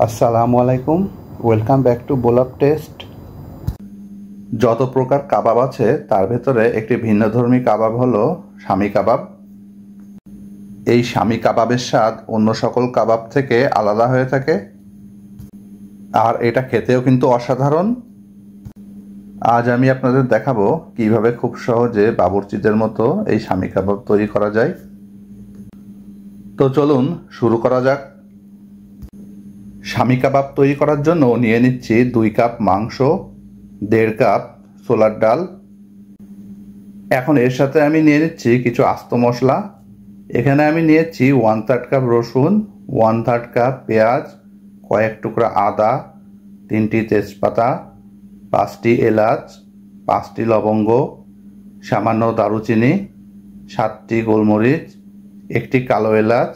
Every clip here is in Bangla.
আসসালামু আলাইকুম, ওয়েলকাম ব্যাক টু বোলাপ টেস্ট। যত প্রকার কাবাব আছে তার ভেতরে একটি ভিন্নধর্মী কাবাব হলো শামি কাবাব। এই শামি কাবাবের স্বাদ অন্য সকল কাবাব থেকে আলাদা হয়ে থাকে, আর এটা খেতেও কিন্তু অসাধারণ। আজ আমি আপনাদের দেখাবো কিভাবে খুব সহজে বাবুর্চিদের মতো এই শামি কাবাব তৈরি করা যায়। তো চলুন শুরু করা যাক। শামি কাবাব তৈরি করার জন্য নিয়ে নিচ্ছি 2 কাপ মাংস, 1.5 কাপ ছোলার ডাল। এখন এর সাথে আমি নিয়ে নিচ্ছি কিছু আস্ত মশলা। এখানে আমি নিয়েছি 1/3 কাপ রসুন, 1/3 কাপ পেঁয়াজ, কয়েক টুকরা আদা, 3টি তেজপাতা, 5টি এলাচ, 5টি লবঙ্গ, সামান্য দারুচিনি, 7টি গোলমরিচ, 1টি কালো এলাচ,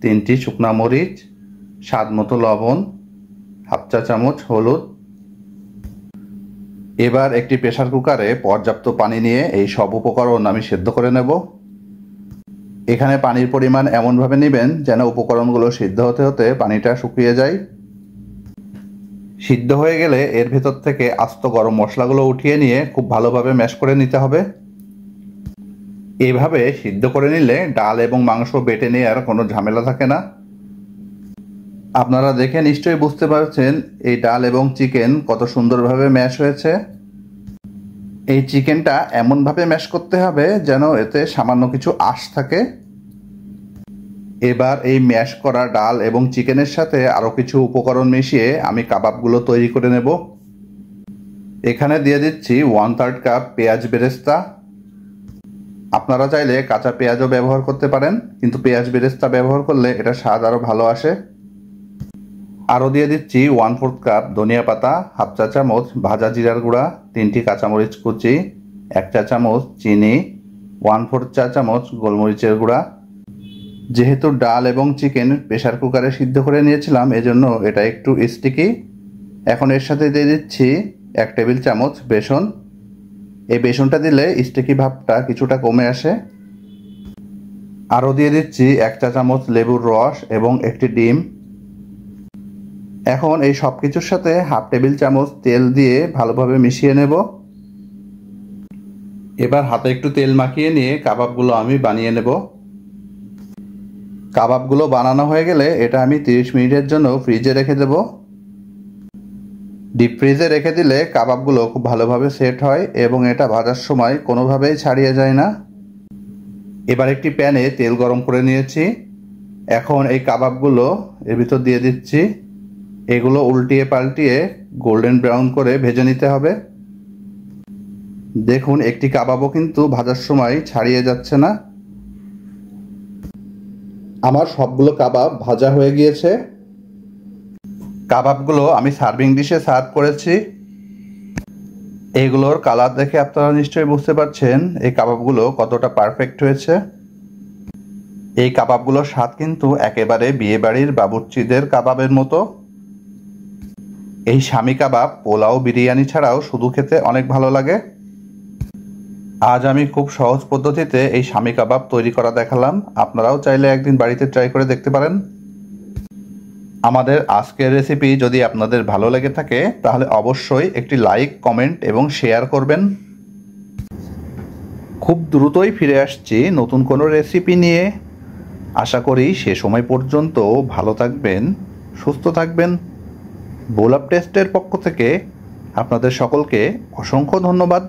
3টি শুকনা মরিচ, স্বাদ মতো লবণ, হাফ চা চামচ হলুদ। এবার একটি প্রেসার কুকারে পর্যাপ্ত পানি নিয়ে এই সব উপকরণ আমি সেদ্ধ করে নেব। এখানে পানির পরিমাণ এমনভাবে নেবেন যেন উপকরণগুলো সিদ্ধ হতে হতে পানিটা শুকিয়ে যায়। সিদ্ধ হয়ে গেলে এর ভেতর থেকে আস্ত গরম মশলাগুলো উঠিয়ে নিয়ে খুব ভালোভাবে ম্যাশ করে নিতে হবে। এভাবে সিদ্ধ করে নিলে ডাল এবং মাংস বেটে নেওয়ার কোনো ঝামেলা থাকে না। আপনারা দেখে নিশ্চয়ই বুঝতে পারছেন এই ডাল এবং চিকেন কত সুন্দরভাবে ম্যাশ হয়েছে। এই চিকেনটা এমনভাবে ম্যাশ করতে হবে যেন এতে সামান্য কিছু আঁশ থাকে। এবার এই ম্যাশ করা ডাল এবং চিকেনের সাথে আরও কিছু উপকরণ মিশিয়ে আমি কাবাবগুলো তৈরি করে নেব। এখানে দিয়ে দিচ্ছি 1/3 কাপ পেঁয়াজ বেরেস্তা। আপনারা চাইলে কাঁচা পেঁয়াজও ব্যবহার করতে পারেন, কিন্তু পেঁয়াজ বেরেস্তা ব্যবহার করলে এটা স্বাদ আরও ভালো আসে। আরও দিয়ে দিচ্ছি 1/4 কাপ ধনিয়া পাতা, হাফ চা চামচ ভাজা জিরার গুঁড়া, 3টি কাঁচামরিচ কুচি, 1 চা চামচ চিনি, 1/4 চা চামচ গোলমরিচের গুঁড়া। যেহেতু ডাল এবং চিকেন প্রেসার কুকারে সিদ্ধ করে নিয়েছিলাম, এজন্য এটা একটু স্টিকি। এখন এর সাথে দিয়ে দিচ্ছি 1 টেবিল চামচ বেসন। এই বেসনটা দিলে স্টিকি ভাবটা কিছুটা কমে আসে। আরও দিয়ে দিচ্ছি 1 চা চামচ লেবুর রস এবং একটি ডিম। এখন এই সব কিছুর সাথে হাফ টেবিল চামচ তেল দিয়ে ভালোভাবে মিশিয়ে নেব। এবার হাতে একটু তেল মাখিয়ে নিয়ে কাবাবগুলো আমি বানিয়ে নেব। কাবাবগুলো বানানো হয়ে গেলে এটা আমি 30 মিনিটের জন্য ফ্রিজে রেখে দেব। ডিপ ফ্রিজে রেখে দিলে কাবাবগুলো খুব ভালোভাবে সেট হয় এবং এটা ভাজার সময় কোনোভাবেই ছাড়িয়ে যায় না। এবার একটি প্যানে তেল গরম করে নিয়েছি। এখন এই কাবাবগুলো এর ভিতর দিয়ে দিচ্ছি। এগুলো উল্টিয়ে পাল্টিয়ে গোল্ডেন ব্রাউন করে ভেজে নিতে হবে। দেখুন একটি কাবাবও কিন্তু ভাজার সময় ছাড়িয়ে যাচ্ছে না। আমার সবগুলো কাবাব ভাজা হয়ে গিয়েছে। কাবাবগুলো আমি সার্ভিং ডিশে সার্ভ করেছি। এগুলোর কালার দেখে আপনারা নিশ্চয়ই বুঝতে পারছেন এই কাবাবগুলো কতটা পারফেক্ট হয়েছে। এই কাবাবগুলোর স্বাদ কিন্তু একেবারে বিয়েবাড়ির বাবুর্চিদের কাবাবের মতো। এই শামি কাবাব পোলাও বিরিয়ানি ছাড়াও শুধু খেতে অনেক ভালো লাগে। আজ আমি খুব সহজ পদ্ধতিতে এই শামি কাবাব তৈরি করা দেখালাম। আপনারাও চাইলে একদিন বাড়িতে ট্রাই করে দেখতে পারেন। আমাদের আজকের রেসিপি যদি আপনাদের ভালো লেগে থাকে তাহলে অবশ্যই একটি লাইক, কমেন্ট এবং শেয়ার করবেন। খুব দ্রুতই ফিরে আসছি নতুন কোনো রেসিপি নিয়ে। আশা করি সে সময় পর্যন্ত ভালো থাকবেন, সুস্থ থাকবেন। বোলাপ টেস্টের পক্ষ থেকে আপনাদের সকলকে অসংখ্য ধন্যবাদ।